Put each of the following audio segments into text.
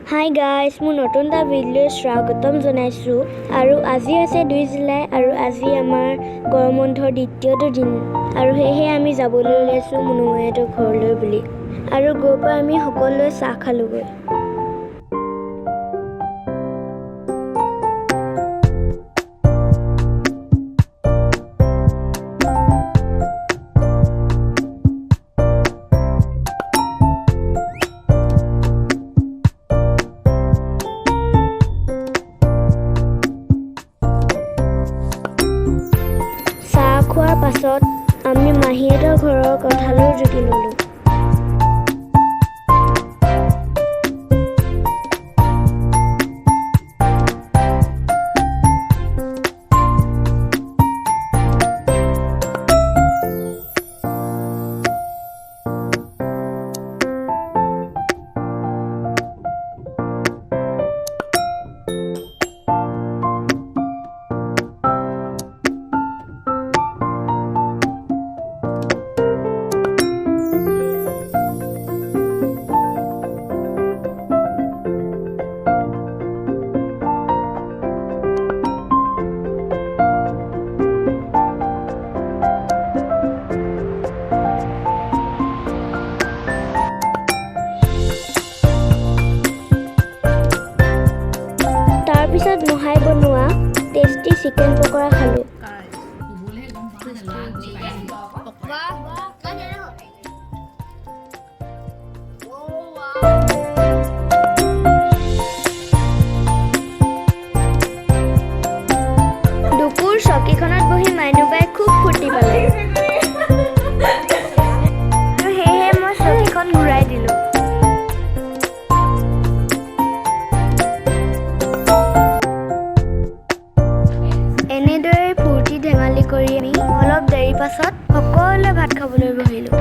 Hi guys, মোৰ নতুন এটা ভিডিঅ'ত স্বাগতম জনাইছোঁ আৰু আজি হৈছে 2 জুলাই আৰু আজি আমাৰ গৰম বন্ধৰ দ্বিতীয়টো দিন আৰু সেয়েহে আমি যাবলৈ ওলাইছোঁ মুনুমহঁতৰ ঘৰলৈ বুলি আৰু গৈ পাই আমি সকলোৱে চাহ খালোগৈ। খোৱাৰ পাছত আমি মাহীহঁতৰ ঘৰৰ কঁঠালৰ জুতি ল'লোঁ। তাৰপিছত মহাই বনোৱা টেষ্টি চিকেন পকৰা খালোঁ। দুকুৰ চকীখনত বহি মাইনুবাই খুব ফূৰ্তি পালে আৰু সেয়েহে মই চকীখন ঘূৰাই দিলোঁ। এনেদৰে ফূৰ্তি ধেমালি কৰি আমি অলপ দেৰি পাছত সকলোৱে ভাত খাবলৈ বহিলোঁ।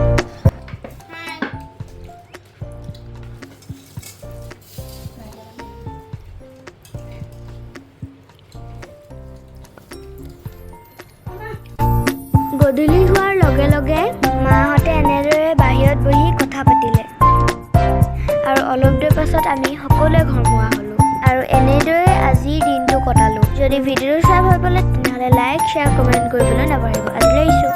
গধূলি হোৱাৰ লগে লগে মাহঁতে এনেদৰে বাহিৰত বহি কথা পাতিলে আৰু অলপ দেৰি পাছত আমি সকলোৱে ঘৰমুৱা হ'লোঁ আৰু এনেদৰে আজিৰ দিনটো কটালোঁ। যদি ভিডিঅ'টো চাই ভাল পালে তেনেহ'লে লাইক, শ্বেয়াৰ, কমেণ্ট কৰিবলৈ নাপাহৰিব। আজিলৈ আহিছোঁ।